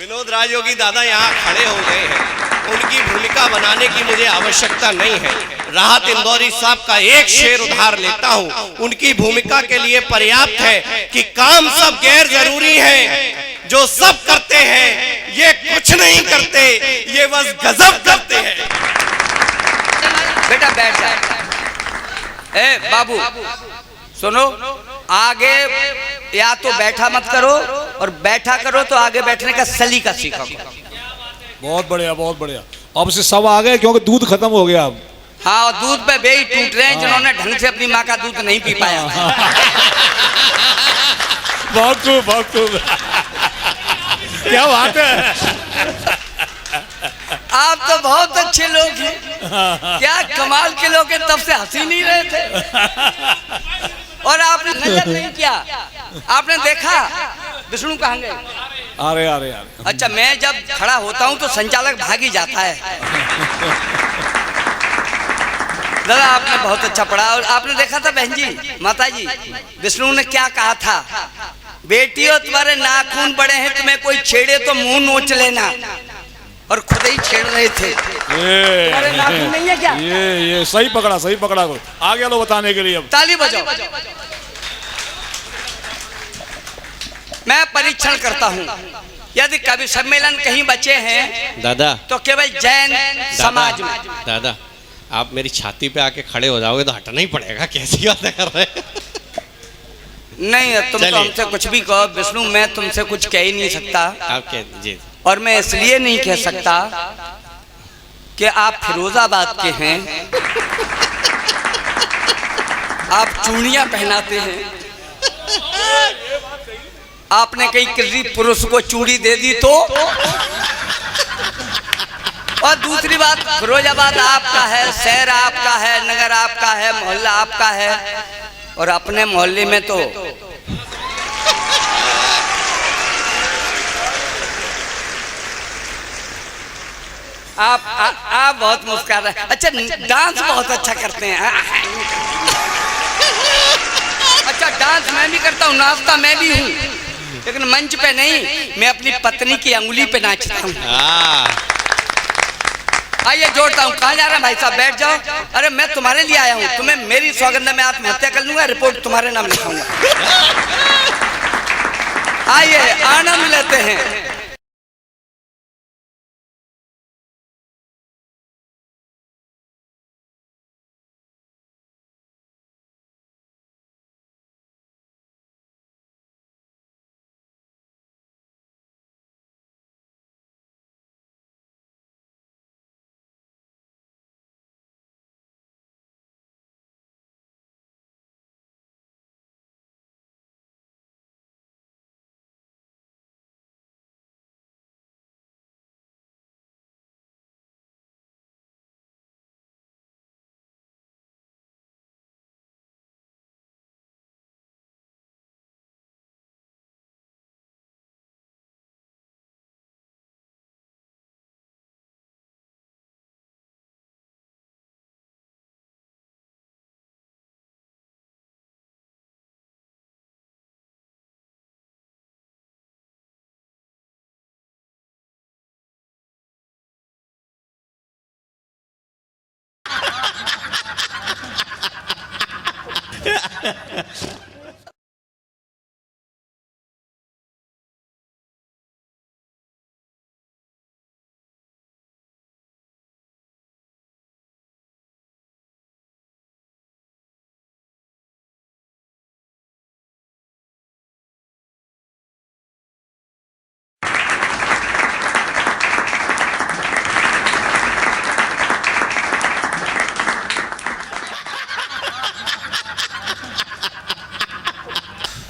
विनोद राजयोगी दादा यहाँ खड़े हो गए हैं, उनकी भूमिका बनाने की मुझे आवश्यकता नहीं है। राहत इंदौरी साहब का एक शेर उधार लेता हूँ, उनकी भूमिका के लिए पर्याप्त है कि काम सब गैर जरूरी है, जो सब करते हैं ये कुछ नहीं करते, ये बस गजब करते हैं। बेटा बैठ जा। ए बाबू सुनो, आगे या तो बैठा मत करो और बैठा करो तो आगे बैठने का सलीका सीखो। बहुत बढ़िया, बहुत बढ़िया। अब से सब आ गए क्योंकि दूध खत्म हो गया अब। हाँ, और दूध पे बेई टूट रहे हैं जिन्होंने ढंग से अपनी माँ का दूध नहीं पी पाया। बहुत खूब, बहुत खूब। क्या बात है। आप तो बहुत अच्छे लोग हैं, क्या कमाल के लोग हैं, तब से हंसी नहीं रहे थे। और आपने नजर नहीं किया, आपने देखा विष्णु कहाँ गए? आ रहे। अच्छा, मैं जब खड़ा होता हूँ तो संचालक भाग ही जाता है। दादा आपने बहुत अच्छा पढ़ा। और आपने देखा था बहन जी, माता जी, विष्णु ने क्या कहा था? बेटियों तुम्हारे नाखून बड़े हैं, तुम्हें कोई छेड़े तो मुंह नोच लेना। और खुद ही छेड़ रहे थे। ये नाखून नहीं है क्या? ये सही पकड़ा, सही पकड़ा। आ गया लो बताने के लिए। अब ताली बजाओ। मैं परीक्षण करता हूँ, यदि कवि सम्मेलन कहीं बचे हैं दादा तो केवल जैन समाज में। दादा आप मेरी छाती पे आके खड़े हो जाओगे तो हटना ही पड़ेगा। कैसी बातें कर रहे हैं? नहीं, तुम तो हमसे कुछ भी कहो विष्णु, मैं तुमसे कुछ कह ही नहीं सकता। आप कह दीजिए। और मैं इसलिए नहीं कह सकता कि आप फिरोजाबाद के हैं, आप चूड़ियां पहनाते हैं। आपने कहीं किसी पुरुष को चूड़ी दे दी तो? और दूसरी बात, फिरोजाबाद आपका है, शहर आपका है, नगर आपका है, मोहल्ला आपका है। और अपने मोहल्ले में तो आप बहुत मुस्कुरा रहे हैं। अच्छा, डांस बहुत अच्छा करते हैं। अच्छा, डांस मैं भी करता हूँ, नाचता मैं भी हूँ, लेकिन मंच पे नहीं, मैं अपनी पत्नी की अंगुली पे नाचता हूँ। आइए जोड़ता हूँ। कहाँ जा रहे हैं भाई साहब? बैठ जाओ। अरे मैं तुम्हारे लिए आया हूँ, तुम्हें मेरी सौगंध में आत्महत्या कर लूंगा, रिपोर्ट तुम्हारे नाम लिखाऊंगा। आइए आनंद लेते हैं।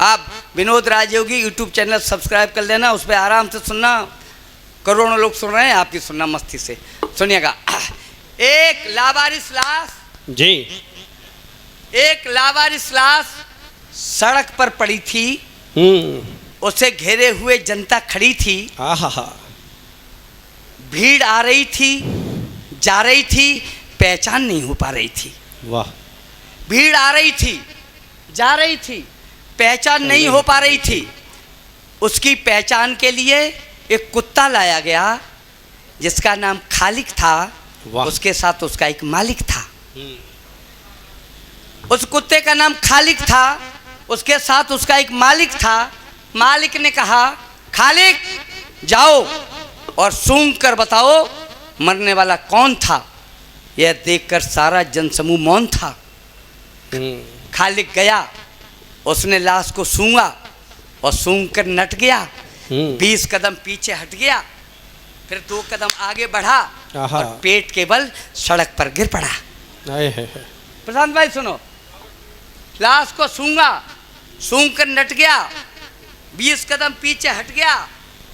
आप विनोद राजयोगी यूट्यूब चैनल सब्सक्राइब कर लेना, उस पर आराम से सुनना। करोड़ों लोग सुन रहे हैं, आप भी सुनना मस्ती से। सुनिएगा। एक लावारिस लाश जी, एक लावारिस लाश सड़क पर पड़ी थी, उसे घेरे हुए जनता खड़ी थी। भीड़ आ रही थी, जा रही थी, पहचान नहीं हो पा रही थी। वाह। भीड़ आ रही थी, जा रही थी, पहचान नहीं हो पा रही थी। उसकी पहचान के लिए एक कुत्ता लाया गया जिसका नाम खालिक था, वाह। उसके साथ उसका एक मालिक था। उस कुत्ते का नाम खालिक था, उसके साथ उसका एक मालिक था। मालिक ने कहा, खालिक जाओ और सूंघ कर बताओ मरने वाला कौन था। यह देखकर सारा जनसमूह मौन था। खालिक गया, उसने लाश को सूंघा और सूंघ कर नट गया। 20 कदम पीछे हट गया, फिर 2 कदम आगे बढ़ा और पेट के बल सड़क पर गिर पड़ा। प्रशांत भाई सुनो, लाश को सूंघा, सूंघ कर नट गया, 20 कदम पीछे हट गया,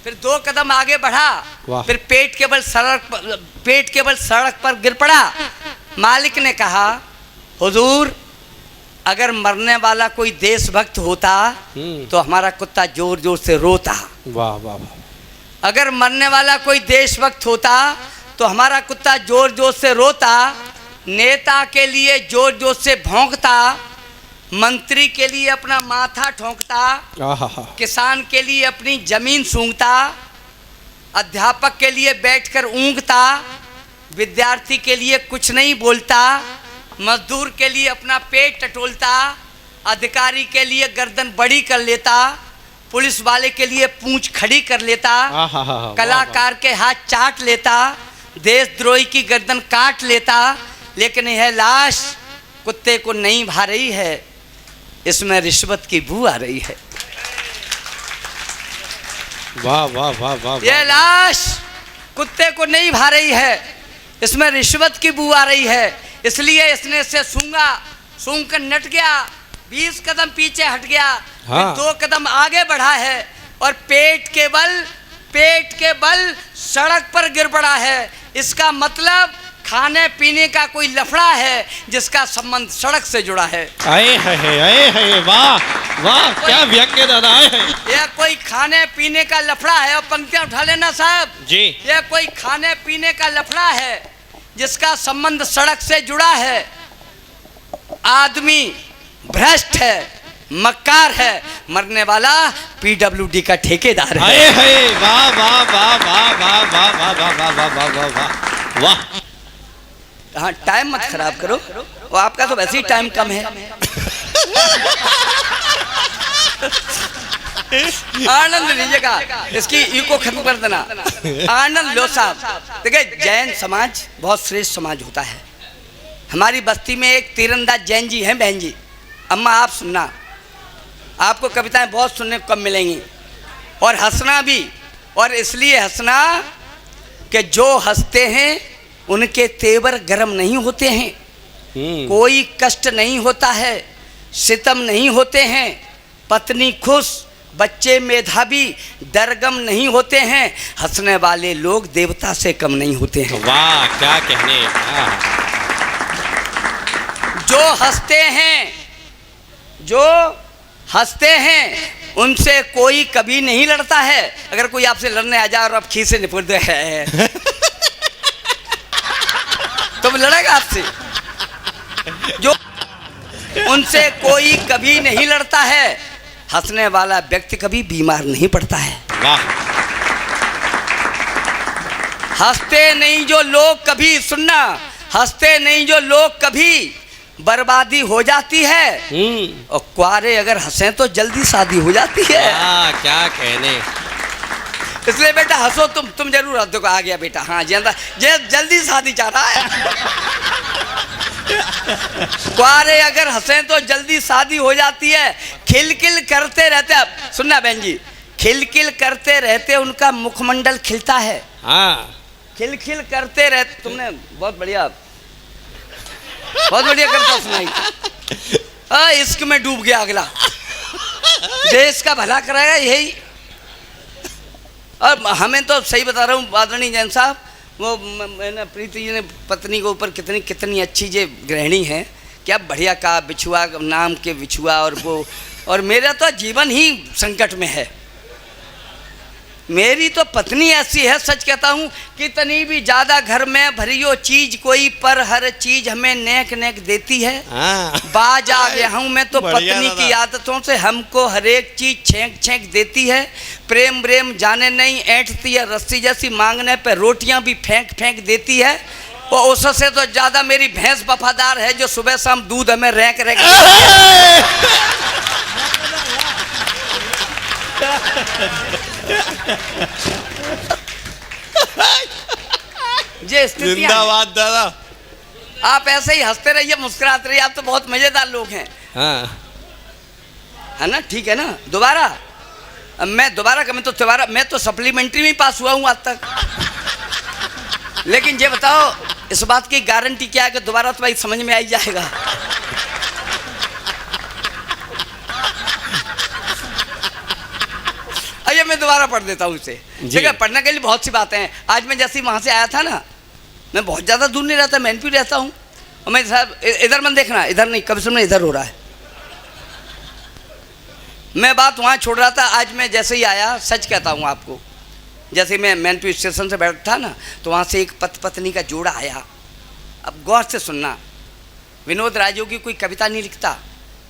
फिर 2 कदम आगे बढ़ा, फिर पेट के बल सड़क पर गिर पड़ा। मालिक ने कहा, हुजूर अगर मरने वाला कोई देशभक्त होता तो हमारा कुत्ता जोर जोर से रोता। वाह वाह वाह। अगर मरने वाला कोई देशभक्त होता तो हमारा कुत्ता जोर जोर से रोता, नेता के लिए जोर जोर से भौंकता, मंत्री के लिए अपना माथा ठोंकता, किसान के लिए अपनी जमीन सूंघता, अध्यापक के लिए बैठकर ऊँघता, विद्यार्थी के लिए कुछ नहीं बोलता, मजदूर के लिए अपना पेट टटोलता, अधिकारी के लिए गर्दन बड़ी कर लेता, पुलिस वाले के लिए पूंछ खड़ी कर लेता, कलाकार के हाथ चाट लेता, देशद्रोही की गर्दन काट लेता। लेकिन यह लाश कुत्ते को नहीं भा रही है, इसमें रिश्वत की बू आ रही है। वाह वाह वाह वाह। यह लाश कुत्ते को नहीं भा रही है, इसमें रिश्वत की बू आ रही है। इसलिए इसने से सूंघा, सूंघ कर नट गया, 20 कदम पीछे हट गया, फिर 2 कदम आगे बढ़ा है और पेट के बल सड़क पर गिर पड़ा है। इसका मतलब खाने पीने का कोई लफड़ा है जिसका संबंध सड़क से जुड़ा है। आए वाह वाह, क्या व्याख्या दादा है। यह कोई खाने पीने का लफड़ा है। और पंक्तियां उठा लेना साहब जी। यह कोई खाने पीने का लफड़ा है जिसका संबंध सड़क से जुड़ा है। आदमी भ्रष्ट है, मक्कार है, मरने वाला पीडब्ल्यूडी का ठेकेदार है। वाह वाह वाह वाह वाह वाह वाह वाह वाह वाह वाह वाह वाह। हाँ, टाइम मत खराब करो, वो आपका तो वैसे ही टाइम कम है। आनंद लीजिएगा, इसकी इको खत्म कर देना। आनंद लो साहब। देखिए, जैन समाज बहुत श्रेष्ठ समाज होता है। हमारी बस्ती में एक तीरंदाज जैन जी हैं, बहन जी। अम्मा आप सुनना, आपको कविताएं बहुत सुनने को कम मिलेंगी और हंसना भी। और इसलिए हंसना कि जो हंसते हैं उनके तेवर गर्म नहीं होते हैं, कोई कष्ट नहीं होता है, सितम नहीं होते हैं, पत्नी खुश, बच्चे मेधावी, डरगम नहीं होते हैं। हंसने वाले लोग देवता से कम नहीं होते हैं। वाह, क्या कहने। जो हंसते हैं उनसे कोई कभी नहीं लड़ता है। अगर कोई आपसे लड़ने आ जाए और आप खींच से निपट दे तो वो लड़ेगा आपसे। जो उनसे कोई कभी नहीं लड़ता है, हंसने वाला व्यक्ति कभी बीमार नहीं पड़ता है। वाह। हंसते नहीं जो लोग कभी, सुनना, हंसते नहीं जो लोग कभी, बर्बादी हो जाती है। और कुआरे अगर हंसे तो जल्दी शादी हो जाती है। क्या कहने। इसलिए बेटा हंसो, तुम जरूर हंसो। आ गया बेटा, हाँ जल्दी शादी चाह रहा है। कुआरे अगर हंसे तो जल्दी शादी हो जाती है। खिलखिल करते रहते, अब सुनना बहन जी, खिलखिल करते रहते उनका मुखमंडल खिलता है। खिलखिल करते रहते। तुमने बहुत बढ़िया करता सुनाई। इश्क में डूब गया अगला, देश का भला कराएगा यही। और हमें तो सही बता रहा हूँ आदरणीय जैन साहब, वो मैंने प्रीति जी ने पत्नी के ऊपर कितनी अच्छी जे गृहिणी है, क्या बढ़िया कहा। बिछुआ नाम के बिछुआ, और वो, और मेरा तो जीवन ही संकट में है। मेरी तो पत्नी ऐसी है, सच कहता हूँ, कितनी भी ज्यादा घर में भरियो चीज कोई, पर हर चीज हमें नेक नेक देती है। हाँ। बाज आ गया हूँ मैं तो बढ़िया पत्नी दादा। की आदतों से, हमको हर एक चीज छेंक छेंक देती है। प्रेम प्रेम जाने नहीं, ऐंठती है रस्सी जैसी, मांगने पे रोटियां भी फेंक फेंक देती है। और उससे तो ज्यादा मेरी भैंस वफादार है, जो सुबह शाम दूध हमें रैंक रैंक ये स्थितियां हैं। जिंदाबाद दादा। आप ऐसे ही हंसते रहिए, मुस्कुराते रहिए, आप तो बहुत मजेदार लोग हैं, हाँ। है ना? ठीक है ना? दोबारा अब मैं तो सप्लीमेंट्री में पास हुआ हूँ आज तक। लेकिन ये बताओ, इस बात की गारंटी क्या है कि दोबारा तो भाई समझ में आ ही जाएगा। आइए मैं दोबारा पढ़ देता हूँ इसे। ठीक है, पढ़ने के लिए बहुत सी बातें हैं। आज मैं जैसे वहां से आया था ना, मैं बहुत ज्यादा दूर नहीं रहता, मैं एनपी रहता हूँ। और मैं साहब इधर मत देखना, इधर नहीं, कभी सुनना, इधर हो रहा है। मैं बात वहाँ छोड़ रहा था। आज मैं जैसे ही आया, सच कहता हूँ आपको, जैसे मैं मैनपुर स्टेशन से बैठा था ना, तो वहाँ से एक पत्नी का जोड़ा आया। अब गौर से सुनना, विनोद राजू की कोई कविता नहीं लिखता,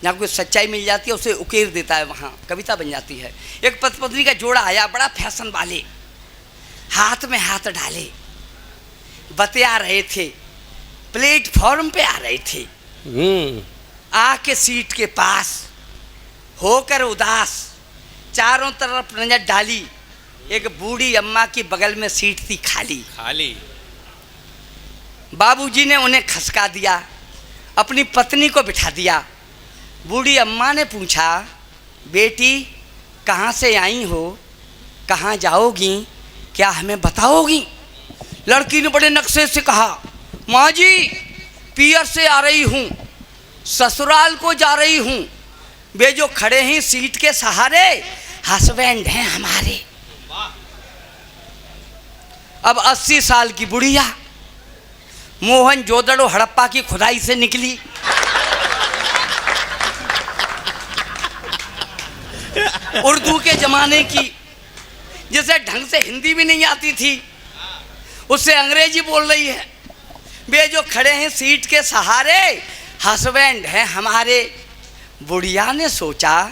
जहाँ कोई सच्चाई मिल जाती है उसे उकेर देता है, वहाँ कविता बन जाती है। एक पत्नी का जोड़ा आया, बड़ा फैशन वाले, हाथ में हाथ डाले, बतिया रहे थे, प्लेटफॉर्म पे आ रहे थे। आके सीट के पास होकर उदास, चारों तरफ नजर डाली, एक बूढ़ी अम्मा की बगल में सीट थी खाली। बाबूजी ने उन्हें खसका दिया, अपनी पत्नी को बिठा दिया। बूढ़ी अम्मा ने पूछा, बेटी कहाँ से आई हो, कहाँ जाओगी, क्या हमें बताओगी? लड़की ने बड़े नक्शे से कहा, माँ जी पियर से आ रही हूँ, ससुराल को जा रही हूँ। वे जो खड़े हैं सीट के सहारे, हस्बैंड हैं हमारे। अब 80 साल की बुढ़िया मोहन जोदड़ो हड़प्पा की खुदाई से निकली। उर्दू के जमाने की, जिसे ढंग से हिंदी भी नहीं आती थी, उससे अंग्रेजी बोल रही है। वे जो खड़े हैं सीट के सहारे, हस्बैंड हैं हमारे। बुढ़िया ने सोचा,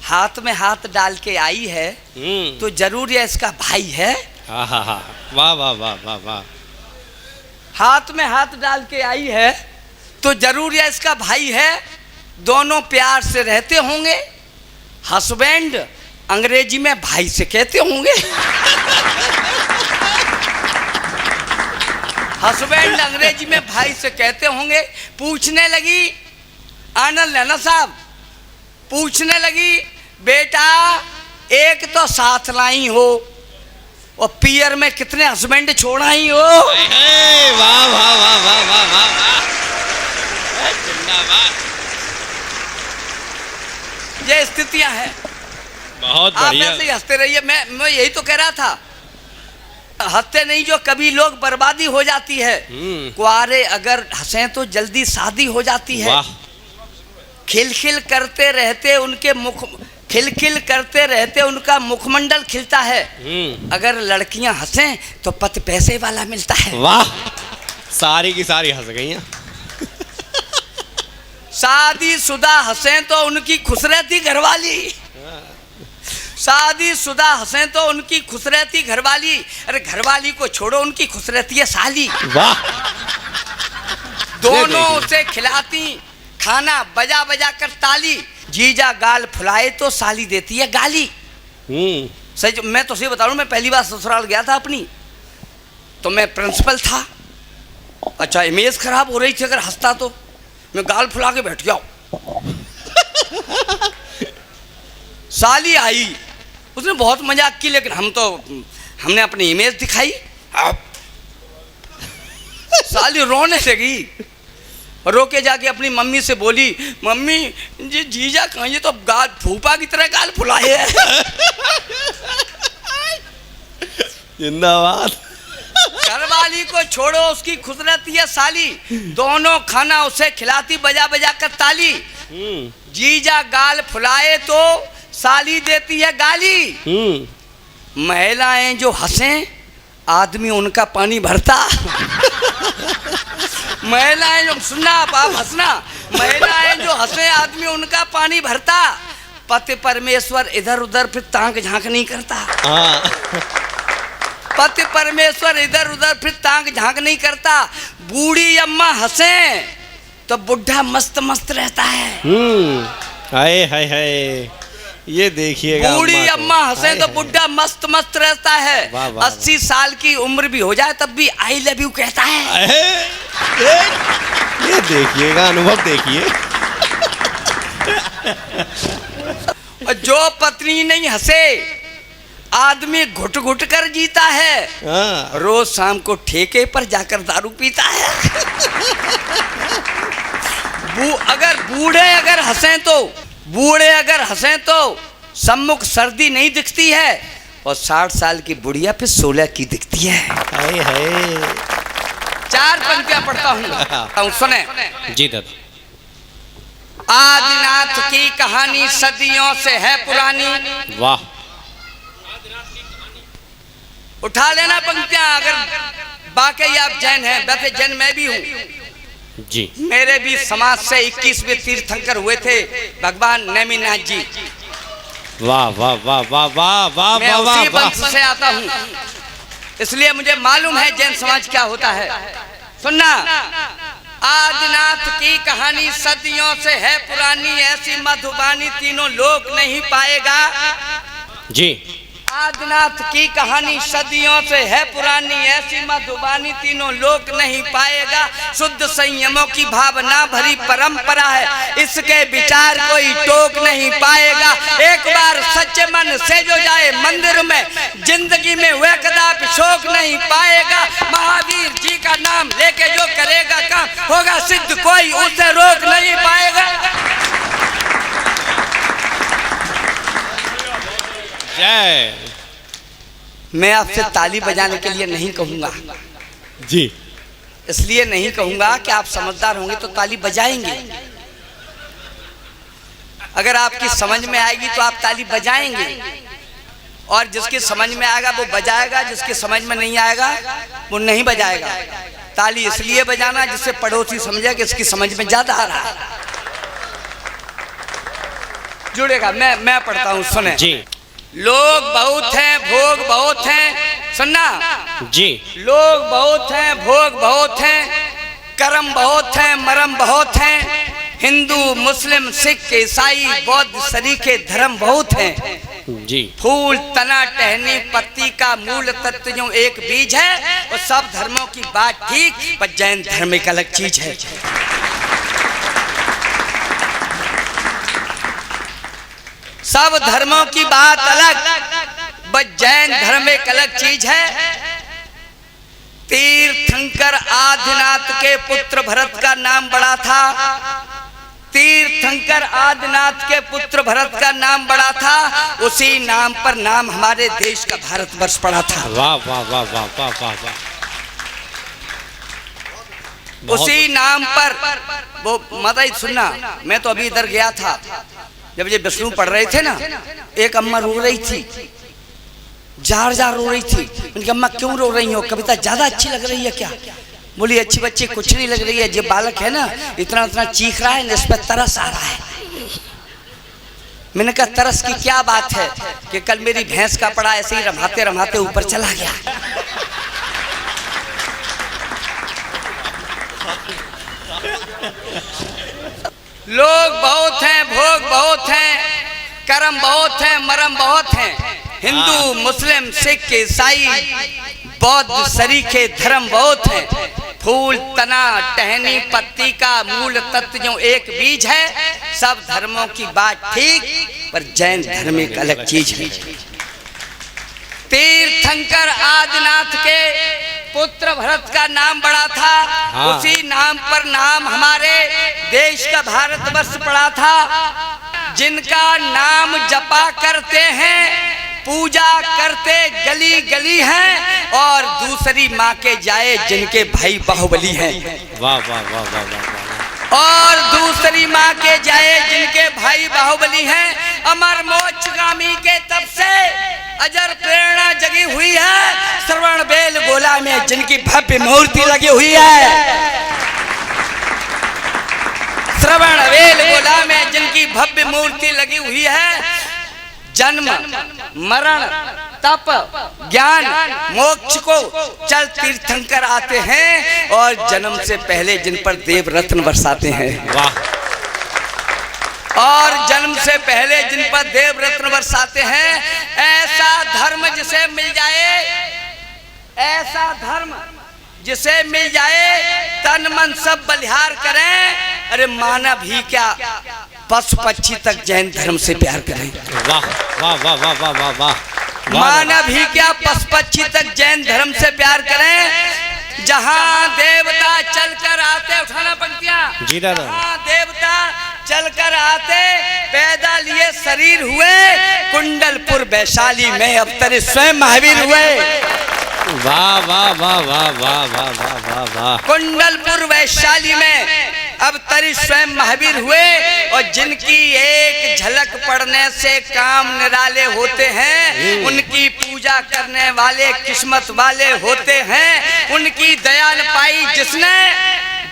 हाथ में हाथ डाल के आई है तो जरूर ये इसका भाई है। वाह वाह वाह वाह वाह। हाथ में हाथ डाल के आई है तो जरूर ये इसका भाई है। दोनों प्यार से रहते होंगे। हस्बैंड अंग्रेजी में भाई से कहते होंगे। हस्बैंड अंग्रेजी में भाई से कहते होंगे। पूछने लगी, आनंद लेना साहब, पूछने लगी, बेटा एक तो साथ लाई हो और पियर में कितने हस्बैंड छोड़ आई हो? वाह वाह वाह वाह वाह वाह। ये स्थितियां हैं। बहुत आप बढ़िया। ऐसे ही हंसते रहिए। मैं यही तो कह रहा था, हंसते नहीं जो कभी लोग बर्बादी हो जाती है। कुआरे अगर हंसे तो जल्दी शादी हो जाती है। खिलखिल करते रहते उनके मुख, खिलखिल करते रहते उनका मुखमंडल खिलता है। अगर लड़कियां हंसें तो पति पैसे वाला मिलता है। वाह, सारी की सारी हंस गई हैं। शादीशुदा हंसें तो उनकी खुश रहती घरवाली। शादीशुदा हंसें तो उनकी खुश रहती घरवाली। अरे घरवाली को छोड़ो, उनकी खुश रहती है साली। वाह। दोनों उसे खिलाती खाना, बजा बजा कर ताली। जीजा गाल फुलाए तो साली देती है गाली। सच मैं तो सही बता रहा हूँ, मैं पहली बार ससुराल गया था अपनी, तो मैं प्रिंसिपल था। अच्छा इमेज खराब हो रही थी, अगर हंसता तो मैं गाल फुला के बैठ गया। साली आई, उसने बहुत मजाक की, लेकिन हमने अपनी इमेज दिखाई। साली रोने लगी, रोके जाके अपनी मम्मी से बोली, मम्मी जी जीजा कहाँ, ये तो गाल फूफा की तरह गाल फुलाए है। जिंदाबाद। घरवाली को छोड़ो, उसकी खुश रहती है साली। दोनों खाना उसे खिलाती बजा बजा कर ताली। जीजा गाल फुलाए तो साली देती है गाली। महिलाएं जो हंसें आदमी उनका पानी भरता। महिलाएं जो सुनना आप हंसना, महिलाएं जो हंसे आदमी उनका पानी भरता। पति परमेश्वर इधर उधर फिर ताक झांक नहीं करता। पति परमेश्वर इधर उधर फिर ताक झांक नहीं करता। बूढ़ी अम्मा हंसे तो बुढ़ा मस्त मस्त रहता है। हाय हाय हाय, ये देखिएगा, बूढ़ी अम्मा हंसे तो बुढ़ा मस्त मस्त रहता है। वाह, वाह, 80 साल की उम्र भी हो जाए तब भी आई लव यू कहता है। ये देखिएगा, अनुभव देखिए। और जो पत्नी नहीं हंसे आदमी घुट घुट कर जीता है। रोज शाम को ठेके पर जाकर दारू पीता है। बूढ़े अगर हंसें तो सम्मुख सर्दी नहीं दिखती है और 60 साल की बुढ़िया फिर 16 की दिखती है। हाय हाय। 4 पंक्तियां पढ़ता हूँ, सुने जी दादा। आदिनाथ की कहानी सदियों से है पुरानी। वाह। उठा लेना पंक्तियां अगर वाकई आप जैन हैं। वैसे जैन मैं भी हूँ जी। मेरे भी समाज से 21वें तीर्थंकर हुए थे भगवान नेमिनाथ जी। वाह वाह वाह वाह वाह वाह मैं वाह उसी वाह। वंश से आता हूँ, इसलिए मुझे मालूम है जैन समाज क्या होता है। सुनना, आदिनाथ की कहानी सदियों से है पुरानी, ऐसी मधुबानी तीनों लोक नहीं पाएगा। जी। आदिनाथ की कहानी सदियों से है पुरानी, ऐसी मधुबानी तीनों लोक नहीं पाएगा। शुद्ध संयमों की भावना भरी परंपरा है, इसके विचार कोई टोक नहीं पाएगा। एक बार सच्चे मन से जो जाए मंदिर में, जिंदगी में वह कदापि शोक नहीं पाएगा। महावीर जी का नाम लेके जो करेगा काम होगा सिद्ध, कोई उसे रोक नहीं पाएगा। जय। मैं आपसे ताली बजाने के लिए नहीं कहूंगा जी, इसलिए नहीं कहूंगा कि आप समझदार होंगे तो ताली बजाएंगे। अगर आपकी समझ में आएगी तो आप ताली बजाएंगे, और जिसकी समझ में आएगा वो बजाएगा, जिसकी समझ में नहीं आएगा वो नहीं बजाएगा। ताली इसलिए बजाना जिससे पड़ोसी समझे कि इसकी समझ में ज्यादा आ रहा है, जुड़ेगा। मैं पढ़ता हूँ, सुने जी। लोग बहुत हैं, भोग बहुत हैं। सुनना जी। लोग बहुत हैं, भोग बहुत हैं, कर्म बहुत हैं, मरम बहुत हैं। हिंदू मुस्लिम सिख ईसाई बौद्ध सरीखे धर्म बहुत हैं। जी। फूल तना टहनी पत्ती का मूल तत्व जो एक बीज है, और सब धर्मों की बात ठीक, पर जैन धर्म एक अलग चीज है। सब धर्मों की बात अलग, बस जैन धर्म एक अलग चीज है। तीर्थंकर आदिनाथ के पुत्र भरत का नाम बड़ा था। तीर्थंकर आदिनाथ के पुत्र भरत का नाम बड़ा था, उसी नाम पर नाम हमारे देश का भारतवर्ष पड़ा था। वाह वाह वाह वाह वाह वाह वाह। उसी नाम पर वो मदई सुनना, मैं तो अभी इधर गया था, जब ये विष्णु पढ़ रहे थे ना, एक अम्मा रो रही थी, जार जार रो रही थी। उनकी अम्मा क्यों रो रही हो, कविता ज्यादा अच्छी लग रही है क्या? बोली अच्छी बच्ची कुछ नहीं लग रही है, ये बालक है ना इतना इतना चीख रहा है, इस पर तरस आ रहा है। मैंने कहा तरस की क्या बात है, कि कल मेरी भैंस का पड़ा ऐसे ही रमाते रमाते ऊपर चला गया। लोग बहुत हैं, भोग बहुत हैं, कर्म बहुत हैं, मरम बहुत हैं। हिंदू मुस्लिम सिख ईसाई बौद्ध सरीखे धर्म बहुत हैं। फूल तना टहनी पत्ती का मूल तत्व जो एक बीज है। सब धर्मों की बात ठीक, पर जैन धर्म एक अलग चीज है। तीर्थंकर आदिनाथ के पुत्र भरत का नाम बड़ा था। उसी नाम पर नाम हमारे देश का भारतवर्ष पड़ा था। जिनका नाम जपा करते हैं, पूजा करते गली गली हैं, और दूसरी माँ के जाए जिनके भाई बाहुबली हैं। वाह वाह वाह वाह वाह। और दूसरी माँ के जाए जिनके भाई बाहुबली हैं। अमर मोक्षगामी के तब से अजर प्रेरणा जगी हुई है श्रवण बेल गोला में जिनकी भव्य मूर्ति लगी हुई है। श्रवण बेल गोला में जिनकी भव्य मूर्ति लगी हुई है। जन्म मरण तप ज्ञान मोक्ष को चल तीर्थंकर आते हैं और जन्म से पहले जिन पर देव रत्न बरसाते हैं। वाह। और जन्म से पहले जिन पर देव रत्न बरसाते हैं। ऐसा धर्म जिसे मिल जाए, ऐसा धर्म जिसे मिल जाए तन मन सब बलिहार करें। अरे मानव ही क्या पशु पक्षी तक जैन धर्म से प्यार करें। वाह वाह वाह वाह वाह वाह वाह। मानव ही क्या पशु पक्षी तक जैन धर्म से प्यार करें। जहाँ देवता चलकर आते, उठाना पंक्तियां, जी दादा। जहाँ देवता चलकर आते पैदा लिए शरीर हुए। कुंडलपुर वैशाली में अवतरे स्वयं महावीर हुए। वाह वाह वाह वाह वाह वाह वाह वाह वाह। कुंडलपुर वैशाली में अब तरी स्वयं महावीर हुए। और जिनकी एक झलक पड़ने से काम निराले होते हैं, उनकी पूजा करने वाले किस्मत वाले होते हैं। उनकी दया न पाई जिसने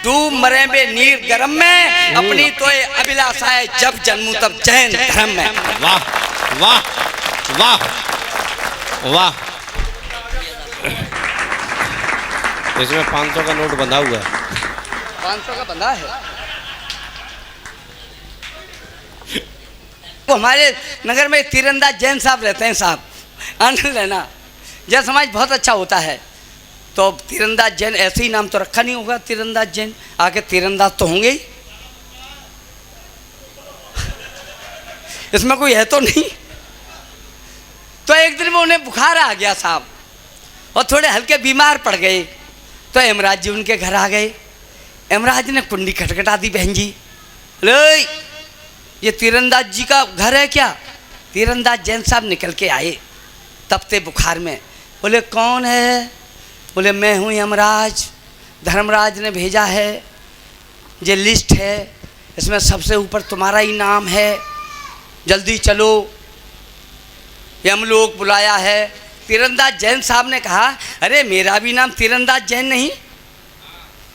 डूब मरे बे नीर गरम में। अपनी तो अभिलाषाएं जब जन्मू तब जैन धर्म में। वाह वाह वाह वाह। इसमें 500 का नोट बंधा हुआ है। 500 का बंधा है। वो हमारे नगर में तीरंदाज जैन साहब रहते हैं साहब, आनंद लेना। जैन समाज बहुत अच्छा होता है। तो तीरंदाज जैन, ऐसे ही नाम तो रखा नहीं होगा तीरंदाज जैन, आगे तीरंदाज तो होंगे ही। इसमें कोई है तो नहीं। तो एक दिन में उन्हें बुखार आ गया साहब और थोड़े हल्के बीमार पड़ गए। तो हेमराज जी उनके घर आ गए। हेमराज ने कुंडी खटखटा दी। बहन जी, ले ये तीरंदाज जी का घर है क्या? तीरंदाज जैन साहब निकल के आए तपते बुखार में। बोले कौन है? बोले मैं हूँ यमराज, धर्मराज ने भेजा है, ये लिस्ट है, इसमें सबसे ऊपर तुम्हारा ही नाम है, जल्दी चलो, यमलोक बुलाया है। तीरंदाज जैन साहब ने कहा अरे मेरा भी नाम तीरंदाज जैन नहीं,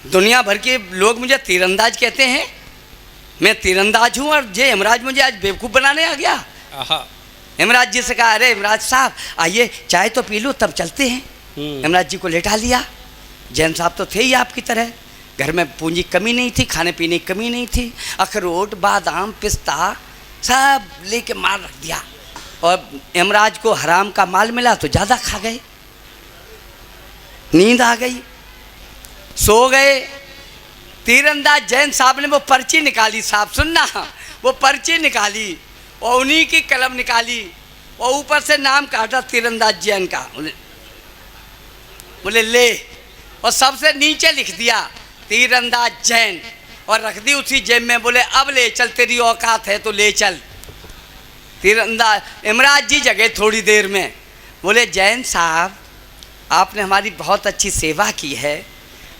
दुनिया भर के लोग मुझे तीरंदाज कहते हैं, मैं तीरंदाज हूँ और ये यमराज मुझे आज बेवकूफ़ बनाने आ गया। यमराज जी से कहा अरे यमराज साहब आइए चाय तो पी लो तब चलते हैं। यमराज जी को लेटा लिया। जैन साहब तो थे ही आपकी तरह, घर में पूंजी कमी नहीं थी, खाने पीने की कमी नहीं थी, अखरोट बादाम पिस्ता सब लेके मार रख दिया। और यमराज को हराम का माल मिला तो ज़्यादा खा गए, नींद आ गई, सो गए। तीरंदाज जैन साहब ने वो पर्ची निकाली, साहब सुनना, वो पर्ची निकाली और उन्हीं की कलम निकाली और ऊपर से नाम काटा तीरंदाज जैन का। बोले ले, और सबसे नीचे लिख दिया तीरंदाज जैन और रख दी उसी जेब में। बोले अब ले चल, तेरी औकात है तो ले चल। तीरंदाज यमराज जी जगह थोड़ी देर में। बोले जैन साहब आपने हमारी बहुत अच्छी सेवा की है,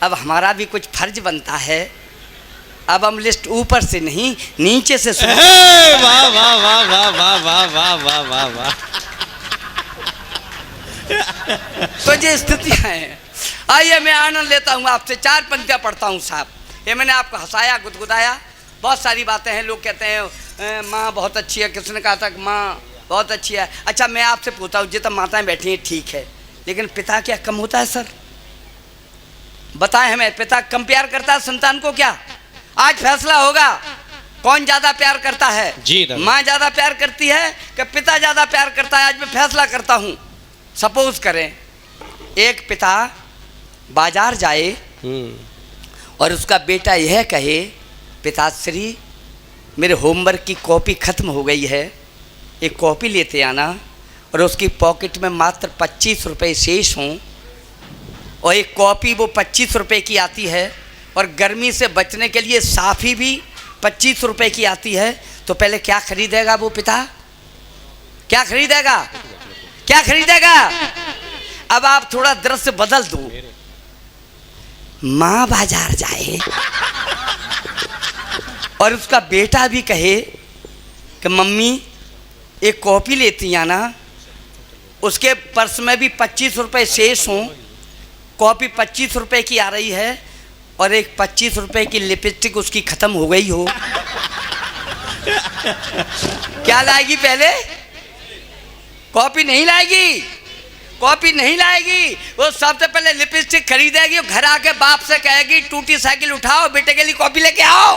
अब हमारा भी कुछ फर्ज बनता है, अब हम लिस्ट ऊपर से नहीं नीचे से सुनो। वाह वाह वाह वाह वाह वाह वाह वाह वाह वाह। तो ये स्थितियाँ हैं। आइए मैं आनंद लेता हूँ, आपसे 4 पंक्तियाँ पढ़ता हूँ साहब। ये मैंने आपको हंसाया गुदगुदाया, बहुत सारी बातें हैं। लोग कहते हैं माँ बहुत अच्छी है, किसने कहा था माँ बहुत अच्छी है। अच्छा मैं आपसे पूछता हूँ, जितना माताएं बैठी हैं ठीक है, लेकिन पिता क्या कम होता है सर? बताएं हमें, पिता कम प्यार करता है संतान को क्या? आज फैसला होगा कौन ज्यादा प्यार करता है। जी माँ ज्यादा प्यार करती है कि पिता ज्यादा प्यार करता है? आज मैं फैसला करता हूँ। सपोज करें एक पिता बाजार जाए और उसका बेटा यह कहे पिताश्री मेरे होमवर्क की कॉपी ख़त्म हो गई है, एक कॉपी लेते आना, और उसकी पॉकेट में मात्र 25 रुपये शेष हों, और एक कॉपी वो 25 रुपये की आती है, और गर्मी से बचने के लिए साफ़ी भी 25 रुपये की आती है, तो पहले क्या खरीदेगा वो पिता? क्या खरीदेगा? क्या खरीदेगा? अब आप थोड़ा दृश्य बदल दो। माँ बाजार जाए और उसका बेटा भी कहे कि मम्मी एक कॉपी लेती आना, उसके पर्स में भी 25 रुपए शेष हों, कॉपी 25 रुपए की आ रही है और एक 25 रुपए की लिपस्टिक उसकी खत्म हो गई हो, क्या लाएगी? पहले कॉपी नहीं लाएगी, कॉपी नहीं लाएगी, वो सबसे पहले लिपस्टिक खरीदेगी, घर आके बाप से कहेगी टूटी साइकिल उठाओ, बेटे के लिए कॉपी लेके आओ।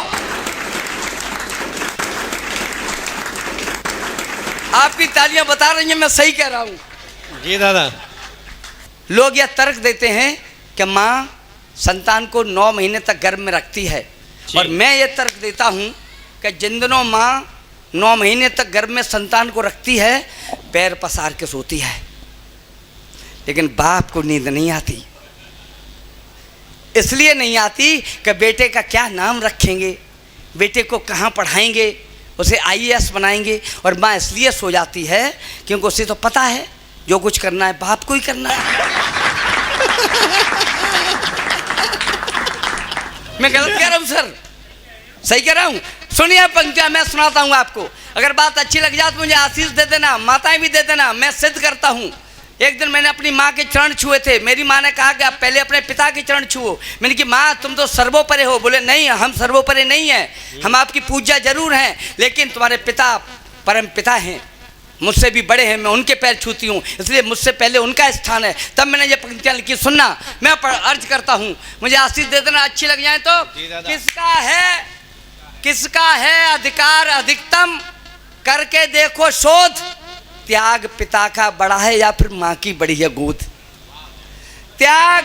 आपकी तालियां बता रही हैं मैं सही कह रहा हूं। जी दादा। लोग यह तर्क देते हैं कि माँ संतान को 9 महीने तक गर्भ में रखती है, और मैं ये तर्क देता हूं कि जिन दिनों माँ 9 महीने तक गर्भ में संतान को रखती है पैर पसार के सोती है, लेकिन बाप को नींद नहीं आती। इसलिए नहीं आती कि बेटे का क्या नाम रखेंगे, बेटे को कहाँ पढ़ाएंगे, उसे IAS बनाएंगे, और माँ इसलिए सो जाती है क्योंकि उसे तो पता है जो कुछ करना है बाप को ही करना है। मैं गलत कह रहा हूँ सर? सही कह रहा हूँ? सुनिए पंक्तियाँ मैं सुनाता हूँ आपको, अगर बात अच्छी लग जाए तो मुझे आशीष दे देना, माताएं भी दे देना, मैं सिद्ध करता हूँ। एक दिन मैंने अपनी माँ के चरण छुए थे, मेरी माँ ने कहा कि आप पहले अपने पिता के चरण छुओ। मैंने कहा माँ तुम तो सर्वोपरि हो। बोले नहीं, हम सर्वोपरि नहीं हैं, हम आपकी पूजा जरूर हैं, लेकिन तुम्हारे पिता परम पिता हैं, मुझसे भी बड़े हैं, मैं उनके पैर छूती हूँ, इसलिए मुझसे पहले उनका स्थान है। तब मैंने ये पंक्तियाँ लिखी, सुनना, मैं अर्ज करता हूँ, मुझे आशीष दे देना, अच्छी लग जाए तो। किसका है अधिकार अधिकतम, करके देखो शोध, त्याग पिता का बड़ा है या फिर माँ की बड़ी है गोद। त्याग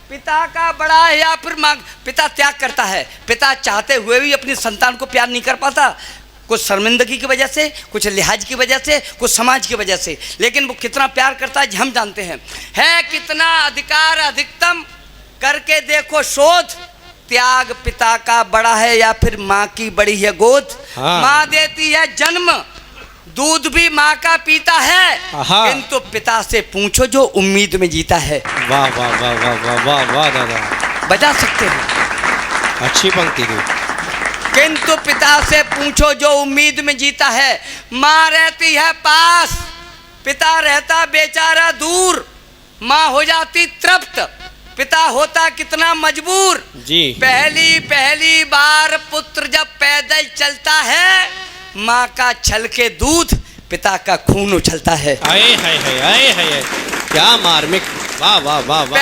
पिता का बड़ा है या फिर माँ, पिता त्याग करता है, पिता चाहते हुए भी अपनी संतान को प्यार नहीं कर पाता, कुछ शर्मिंदगी की वजह से, कुछ लिहाज की वजह से, कुछ समाज की वजह से, लेकिन वो कितना प्यार करता है हम जानते हैं। है कितना अधिकार अधिकतम, करके देखो शोध, त्याग पिता का बड़ा है या फिर माँ की बड़ी है गोद। हाँ। माँ देती है जन्म, दूध भी माँ का पीता है, किंतु पिता से पूछो जो उम्मीद में जीता है। वाह वाह वाह वाह वाह वाह वाह दादा, बजा सकते हैं, अच्छी पंक्ति थी। किंतु पिता से पूछो जो उम्मीद में जीता है। माँ रहती है पास, पिता रहता बेचारा दूर, माँ हो जाती तृप्त, पिता होता कितना मजबूर। जी। पहली बार पुत्र जब पैदल चलता है, माँ का छल के दूध, पिता का खून उछलता है। आए हाय क्या मार्मिक, वाह वाह वाह वाह।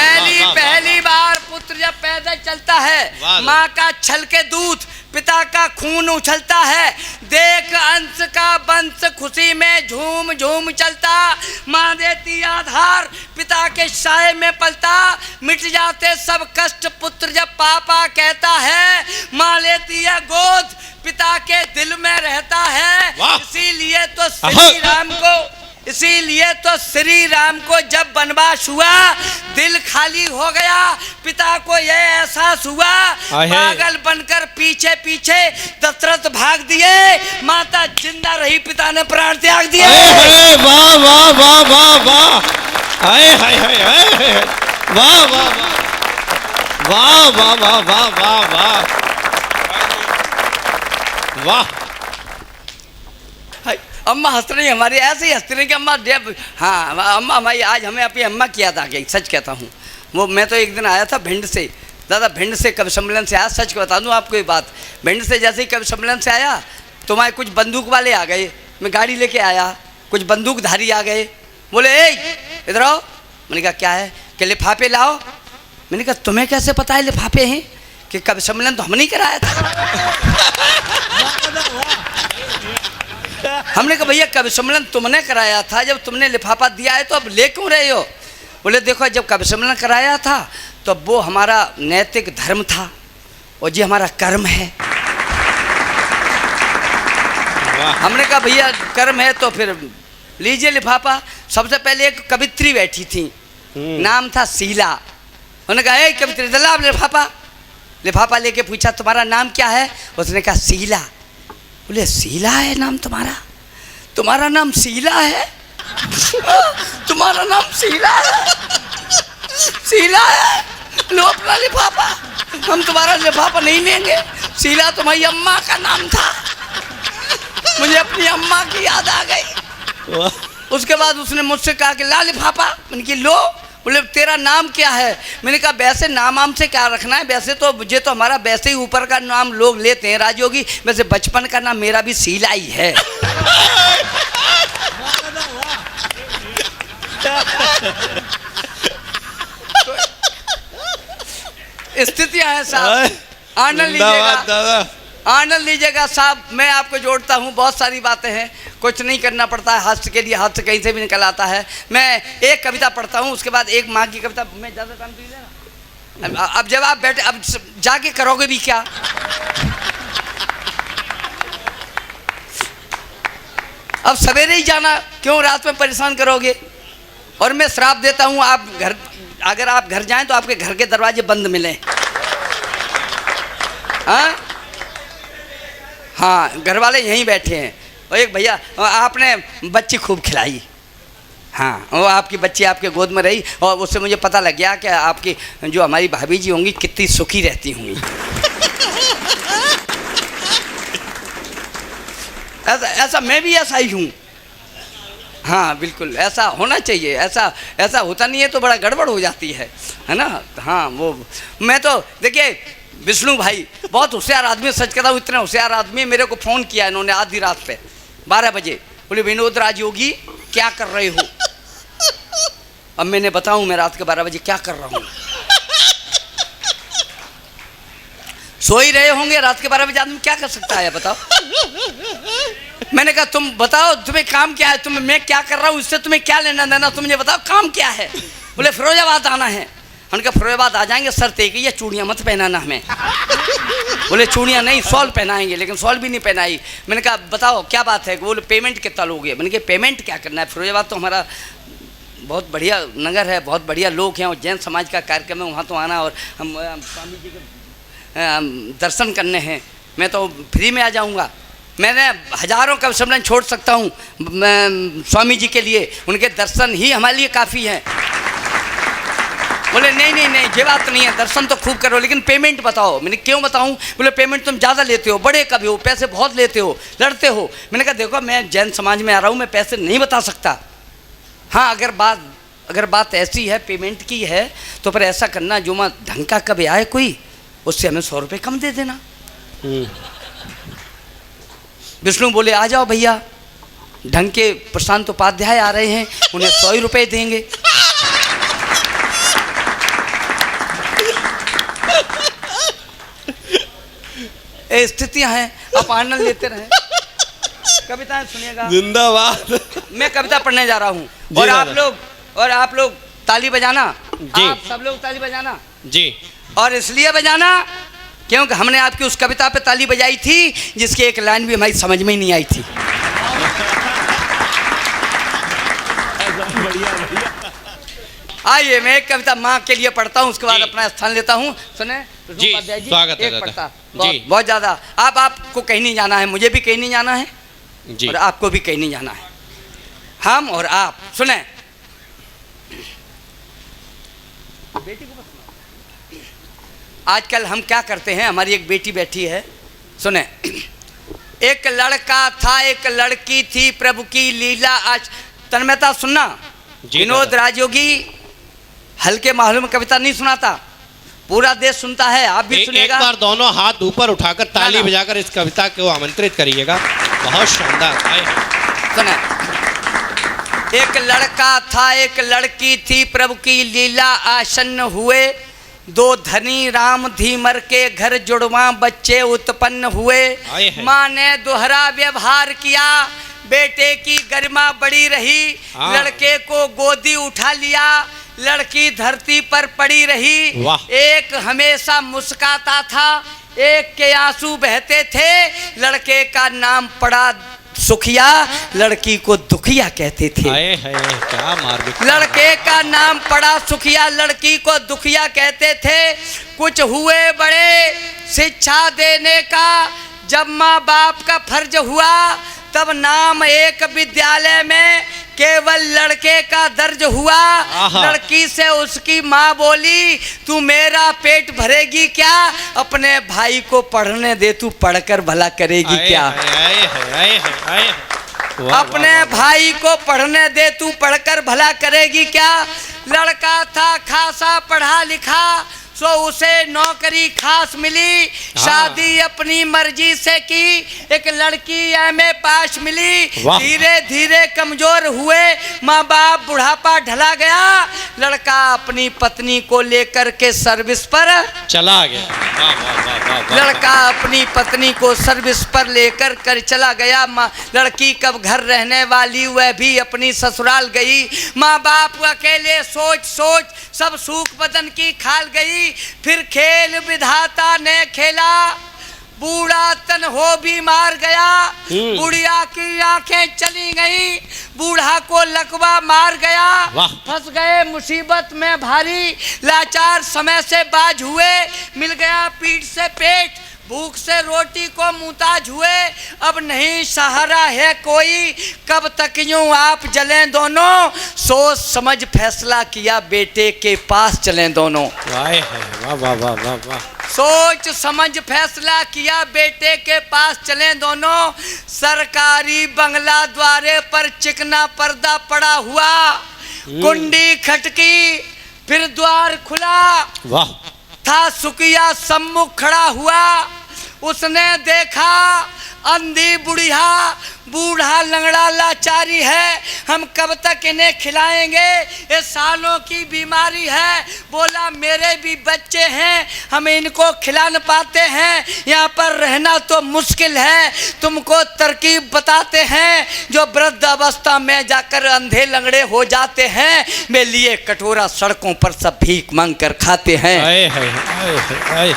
पहली बार पुत्र जब पैदल चलता है, माँ का छल के दूध, पिता का खून उछलता है। देख अंश का वंश खुशी में झूम झूम चलता, माँ देती आधार, पिता के साए में पलता। मिट जाते सब कष्ट पुत्र जब पापा कहता है, माँ लेती है गोद, पिता के दिल में रहता है। इसीलिए तो श्री राम को जब वनवास हुआ, दिल खाली हो गया, पिता को यह एहसास हुआ, पागल बनकर पीछे पीछे दशरथ भाग दिए, माता जिंदा रही, पिता ने प्राण त्याग दिए। वाह वाह वाह वाह वाह, आए हाय हाय हाय, वाह वाह वाह वाह वाह वाह वाह वाह वाह। अम्मा हंस रही, हमारी ऐसे ही हंस रही कि अम्मा देव, हाँ अम्मा हमारी आज हमें अपनी अम्मा की याद आ गई, सच कहता हूँ। वो मैं तो एक दिन आया था भिंड से, दादा भिंड से कवि सम्मेलन से आया, सच बता दूँ आपको ये बात, भिंड से जैसे ही कवि सम्मेलन से आया तो वहाँ कुछ बंदूक वाले आ गए, मैं गाड़ी लेके आया, कुछ बंदूकधारी आ गए, बोले ए इधर आओ। मैंने कहा क्या है? कि लिफाफे लाओ। मैंने कहा तुम्हें कैसे पता है लिफाफे हैं? कि कवि सम्मेलन तो हम नहीं कराया था। हमने कहा भैया कवि सम्मेलन तुमने कराया था, जब तुमने लिफाफा दिया है तो अब ले क्यों रहे हो? बोले देखो जब कवि सम्मेलन कराया था तो वो हमारा नैतिक धर्म था और ये हमारा कर्म है। हमने कहा भैया कर्म है तो फिर लीजिए लिफाफा। सबसे पहले एक कवित्री बैठी थी, नाम था शीला। उन्होंने कहा ए कवित्री दला लिफाफा। लिफाफा लेके पूछा तुम्हारा नाम क्या है? उसने कहा शीला। बोले शीला है नाम तुम्हारा? तुम्हारा नाम शीला है? तुम्हारा नाम शीला है? शीला है, लो अपना लिफाफा, हम तुम्हारा लिफाफा नहीं लेंगे। शीला तुम्हारी अम्मा का नाम था। मुझे अपनी अम्मा की याद आ गई। उसके बाद उसने मुझसे कहा कि ला लिफाफा। मैंने कि लो। बोले तेरा नाम क्या है? मैंने कहा वैसे नाम आम से क्या रखना है, वैसे तो मुझे तो हमारा वैसे ही ऊपर का नाम लोग लेते हैं राजयोगी, वैसे बचपन का नाम मेरा भी शीला ही है। स्थितियां हैं साहब, आनंद लीजिएगा, आनंद लीजिएगा साहब। मैं आपको जोड़ता हूँ, बहुत सारी बातें हैं, कुछ नहीं करना पड़ता है, हाथ के लिए हाथ से कहीं से भी निकल आता है। मैं एक कविता पढ़ता हूँ, उसके बाद एक माँ की कविता। मैं ज़्यादा टाइम तो नहीं लेना। अब जब आप बैठे, अब जाके करोगे भी क्या? अब सवेरे ही जाना, क्यों रात में परेशान करोगे? और मैं श्राप देता हूँ, आप घर, अगर आप घर जाएं तो आपके घर के दरवाजे बंद मिलें। हाँ, घर वाले यहीं बैठे हैं। और एक भैया, आपने बच्ची खूब खिलाई। हाँ, वो आपकी बच्ची आपके गोद में रही, और उससे मुझे पता लग गया कि आपकी जो हमारी भाभी जी होंगी कितनी सुखी रहती होंगी। ऐसा मैं भी ऐसा ही हूँ। हाँ बिल्कुल, ऐसा होना चाहिए। ऐसा होता नहीं है तो बड़ा गड़बड़ हो जाती है ना। हाँ, वो मैं तो देखिए विष्णु भाई बहुत होशियार आदमी, सच कहता हूँ, इतने होशियार आदमी। मेरे को फ़ोन किया इन्होंने आधी रात पे 12 बजे, बोले विनोद राजयोगी क्या कर रहे हो? अब मैंने बताऊँ मैं रात के 12 बजे क्या कर रहा हूँ? सो ही रहे होंगे, रात के 12 बजे आदमी क्या कर सकता है बताओ? मैंने कहा तुम बताओ तुम्हें काम क्या है, मैं क्या कर रहा हूँ इससे तुम्हें क्या लेना देना, तुम मुझे बताओ काम क्या है? बोले फिरोजाबाद आना है। उनका फिरोजाबाद आ जाएंगे, शर्त एक ही है, चूड़ियाँ मत पहनाना हमें। बोले चूड़ियाँ नहीं, शॉल पहनाएंगे, लेकिन शॉल भी नहीं पहनाई। मैंने कहा बताओ क्या बात है? बोले पेमेंट कितना लोगे? मैंने कहा पेमेंट क्या करना है, फिरोजाबाद तो हमारा बहुत बढ़िया नगर है, बहुत बढ़िया लोग हैं, और जैन समाज का कार्यक्रम है, वहाँ तो आना, और हम स्वामी जी के दर्शन करने हैं, मैं तो फ्री में आ जाऊँगा। मैंने हजारों का सम्मेलन छोड़ सकता हूँ स्वामी जी के लिए, उनके दर्शन ही हमारे लिए काफ़ी हैं। बोले नहीं नहीं नहीं, ये बात नहीं है, दर्शन तो खूब करो, लेकिन पेमेंट बताओ। मैंने क्यों बताऊं? बोले पेमेंट तुम ज़्यादा लेते हो, बड़े कभी हो, पैसे बहुत लेते हो, लड़ते हो। मैंने कहा देखो मैं जैन समाज में आ रहा हूँ, मैं पैसे नहीं बता सकता। हाँ, अगर बात ऐसी है पेमेंट की है तो फिर ऐसा करना, जो मैं ढंग का कभी आए कोई, उससे हमें 100 रुपये कम दे देना। विष्णु बोले आ जाओ भैया, ढंग के प्रशांत उपाध्याय आ रहे हैं, उन्हें 100 रुपये देंगे। स्थितियां हैं, आप आनंद लेते रहें। कविताएं सुनिएगा, जिंदाबाद। मैं कविता पढ़ने जा रहा हूँ, और आप लोग ताली बजाना, आप सब लोग ताली बजाना जी। और इसलिए बजाना क्योंकि हमने आपकी उस कविता पे ताली बजाई थी जिसकी एक लाइन भी हमारी समझ में ही नहीं आई थी। आइए मैं एक कविता माँ के लिए पढ़ता हूँ, उसके बाद अपना स्थान लेता हूँ। सुने जी, स्वागत है दादा जी। बहुत ज़्यादा आपको कहीं नहीं जाना है, मुझे भी कहीं नहीं जाना है जी, और आपको भी कहीं नहीं जाना है, हम और आप। सुने बेटी को आजकल हम क्या करते हैं, हमारी एक बेटी बैठी है, सुने। एक लड़का था एक लड़की थी, प्रभु की लीला आज। तन्मयता सुनना, विनोद राजयोगी हल्के माहौल में कविता नहीं सुनाता, पूरा देश सुनता है, आप भी सुनिएगा। एक बार दोनों हाथ ऊपर उठाकर ताली बजाकर इस कविता को आमंत्रित करिएगा, बहुत शानदार। सुने, एक लड़का था एक लड़की थी, प्रभु की लीला आसन्न हुए, दो धनी राम धीमर के घर जुड़वा बच्चे उत्पन्न हुए। माँ ने दोहरा व्यवहार किया, बेटे की गरिमा बड़ी रही, लड़के को गोदी उठा लिया, लड़की धरती पर पड़ी रही। एक हमेशा मुस्कुराता था, एक के आंसू बहते थे, लड़के का नाम पड़ा सुखिया, लड़की को दुखिया कहते थे। क्या मार, लड़के का नाम पड़ा सुखिया, लड़की को दुखिया कहते थे। कुछ हुए बड़े शिक्षा देने का, जब माँ बाप का फर्ज हुआ, तब नाम एक विद्यालय में केवल लड़के का दर्ज हुआ। लड़की से उसकी माँ बोली, तू मेरा पेट भरेगी क्या, अपने भाई को पढ़ने दे, तू पढ़कर भला करेगी क्या। वाह, अपने भाई को पढ़ने दे, तू पढ़कर भला करेगी क्या। लड़का था खासा पढ़ा लिखा, सो उसे नौकरी खास मिली। शादी अपनी मर्जी से की, एक लड़की एमए पास मिली। वाह। धीरे धीरे कमजोर हुए माँ बाप, बुढ़ापा ढला गया। लड़का अपनी पत्नी को लेकर के सर्विस पर चला गया। वाह वाह वाह वाह वाह। लड़का अपनी पत्नी को सर्विस पर लेकर कर चला गया। माँ लड़की कब घर रहने वाली, वह भी अपनी ससुराल गई। माँ बाप अकेले सोच सोच सब सूख बदन की खाल गई। फिर खेल विधाता ने खेला, बूढ़ा तन हो भी मार गया। बुढ़िया की आंखें चली गई, बूढ़ा को लकवा मार गया। वाह। फंस गए मुसीबत में भारी, लाचार समय से बाज हुए। मिल गया पीठ से पेट, भूख से रोटी को मुहताज हुए। अब नहीं सहारा है कोई, कब तक यूं आप जलें दोनों। सोच समझ फैसला किया, बेटे के पास चलें दोनों। वाह वाह वाह वाह वाह। सोच समझ फैसला किया, बेटे के पास चलें दोनों। सरकारी बंगला द्वारे पर चिकना पर्दा पड़ा हुआ, कुंडी खटकी फिर द्वार खुला। वाह। था सुकिया सम्मुख खड़ा हुआ, उसने देखा अंधी बुढ़िया, बूढ़ा लंगड़ा लाचारी है। हम कब तक इन्हें खिलाएंगे, ये सालों की बीमारी है। बोला मेरे भी बच्चे हैं, हम इनको खिला न पाते हैं। यहाँ पर रहना तो मुश्किल है, तुमको तरकीब बताते हैं। जो वृद्ध अवस्था में जाकर अंधे लंगड़े हो जाते हैं, वे लिए कटोरा सड़कों पर सब भीख मांग कर खाते हैं। आए हाय आए हाय आए।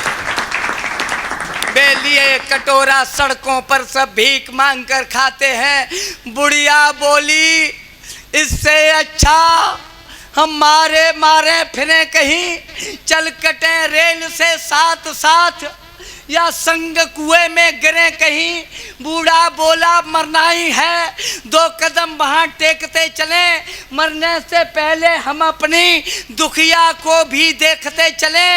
वे लिए कटोरा सड़कों पर सब भीख मांग कर खाते हैं। बुढ़िया बोली इससे अच्छा हम मारे मारे फिरे कहीं, चल कटे रेल से साथ साथ, या संग कुएं में गिरे कहीं। बूढ़ा बोला मरना ही है, 2 कदम वहां टेकते चले। मरने से पहले हम अपनी दुखिया को भी देखते चले।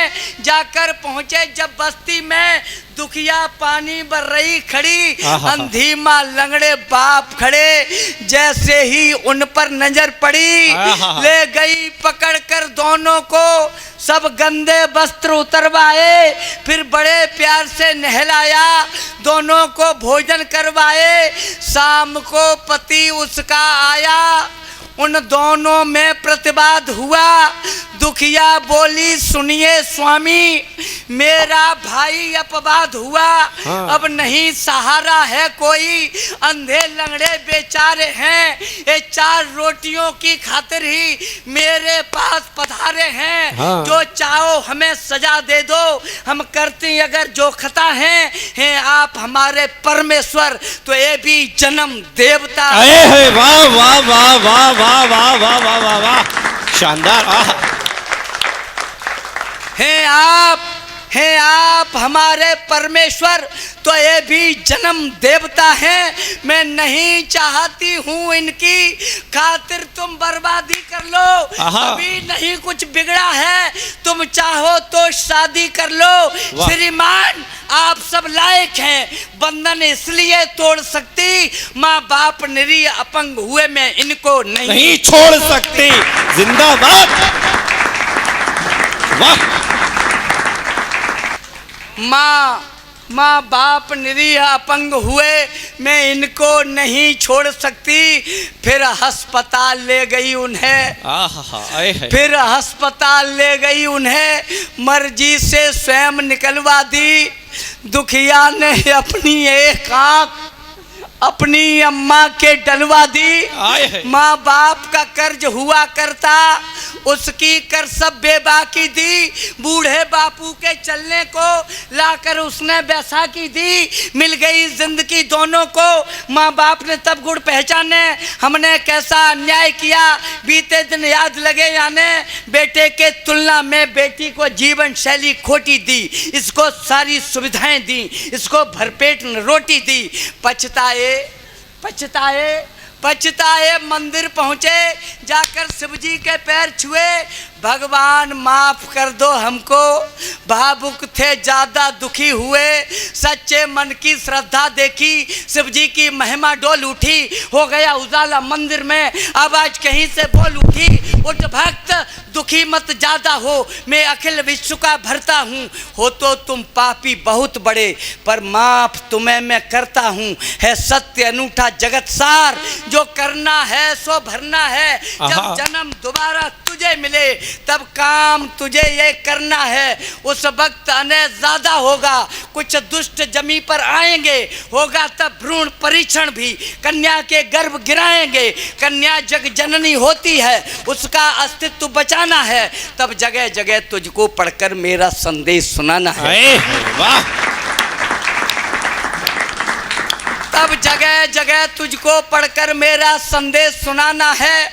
जाकर पहुंचे जब बस्ती में, दुखिया पानी भर रही खड़ी। अंधी माँ लंगड़े बाप खड़े, जैसे ही उन पर नजर पड़ी, ले गई पकड़ कर दोनों को। सब गंदे वस्त्र उतरवाए, फिर बड़े प्यार से नहलाया, दोनों को भोजन करवाए। शाम को पति उसका आया, उन दोनों में प्रतिवाद हुआ। दुखिया बोली सुनिए स्वामी, मेरा भाई अपवाद हुआ। अब नहीं सहारा है कोई, अंधे लंगड़े बेचारे हैं। ये 4 रोटियों की खातिर ही मेरे पास पधारे हैं। जो चाहो हमें सजा दे दो, हम करते अगर जो खता हैं आप हमारे परमेश्वर, तो ये भी जन्म देवता। वाह वाह वाह वाह वाह वाह वाह वाह वाह वाह, शानदार। हैं आप हमारे परमेश्वर, तो ये भी जन्म देवता हैं। मैं नहीं चाहती हूँ इनकी खातिर तुम बर्बादी कर लो। अभी नहीं कुछ बिगड़ा है, तुम चाहो तो शादी कर लो। श्रीमान आप सब लायक हैं, बंधन इसलिए तोड़ सकती, माँ बाप निरीह अपंग हुए मैं इनको नहीं छोड़ सकती। जिंदाबाद। वाह। माँ बाप निरीह अपंग हुए मैं इनको नहीं छोड़ सकती। फिर अस्पताल ले गई उन्हें, फिर अस्पताल ले गई उन्हें, मर्जी से स्वयं निकलवा दी। दुखिया ने अपनी एक आँख अपनी अम्मा के डलवा दी। माँ बाप का कर्ज हुआ करता, उसकी कर सब बेबाकी दी। बूढ़े बापू के चलने को लाकर उसने बैसाखी दी। मिल गई जिंदगी दोनों को, माँ बाप ने तब गुण पहचाने हमने कैसा अन्याय किया। बीते दिन याद लगे याने, बेटे के तुलना में बेटी को जीवन शैली खोटी दी। इसको सारी सुविधाएं दी, इसको भरपेट रोटी दी। पछताए पछताए मंदिर पहुंचे, जाकर शिव जी के पैर छुए, भगवान माफ कर दो हमको, भावुक थे ज्यादा दुखी हुए, सच्चे मन की श्रद्धा देखी, शिव जी की महिमा डोल उठी, हो गया उजाला मंदिर में, आवाज कहीं से बोल उठी, उठ भक्त दुखी मत ज्यादा हो, मैं अखिल विश्व का भरता हूँ, हो तो तुम पापी बहुत बड़े, पर माफ तुम्हें मैं करता हूँ, है सत्य अनूठा जगत सार, जो करना है सो भरना है, जब जन्म दोबारा तुझे मिले, तब काम तुझे ये करना है, उस वक्त अन्याय ज्यादा होगा, कुछ दुष्ट जमी पर आएंगे, होगा तब भ्रूण परीक्षण भी, कन्या के गर्भ गिराएंगे, कन्या जग जननी होती है, उसका अस्तित्व बचाना है, तब जगह जगह तुझको पढ़कर मेरा संदेश सुनाना है। वाह, तब जगह जगह तुझको पढ़कर मेरा संदेश सुनाना है,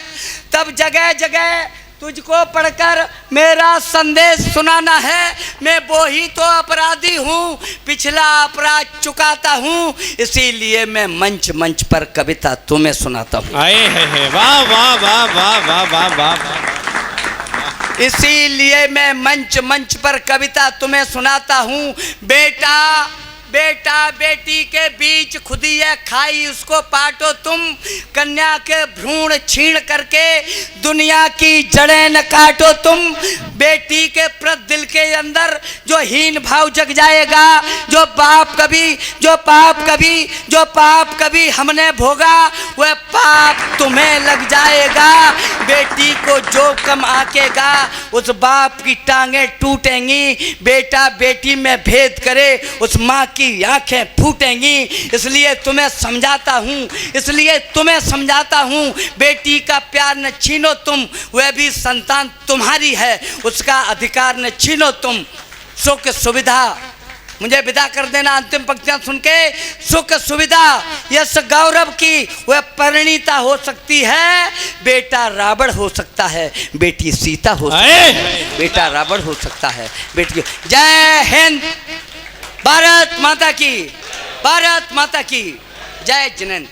तब जगह जगह तुझको पढ़कर मेरा संदेश सुनाना है, मैं वो ही तो अपराधी हूँ, पिछला अपराध चुकाता हूँ, इसीलिए मैं मंच मंच पर कविता तुम्हें सुनाता हूँ। वाह वाह वाह वाह वाह वाह वाह, इसीलिए मैं मंच मंच पर कविता तुम्हें सुनाता हूँ, बेटा बेटा बेटी के बीच खुदी है खाई, उसको पाटो तुम, कन्या के भ्रूण छीण करके दुनिया की जड़ें न काटो तुम, बेटी के प्रति दिल के अंदर जो हीन भाव जग जाएगा, जो पाप कभी हमने भोगा, वह पाप तुम्हें लग जाएगा, बेटी को जो कम आकेगा, उस बाप की टांगें टूटेंगी, बेटा बेटी में भेद करे, उस माँ की आंखें फूटेंगी, इसलिए तुम्हें समझाता हूँ, बेटी का प्यार न छीनो तुम, वह भी संतान तुम्हारी है, उसका अधिकार न छीनो तुम, सुख सुविधा, मुझे विदा कर देना अंतिम पंक्तियां सुन के, सुख सुविधा यश गौरव की वह परिणीता हो सकती है, बेटा रावण हो सकता है, बेटी सीता हो सकती है, बेटा रावण हो सकता है, बेटी। जय हिंद, भारत माता की, भारत माता की जय। जनन।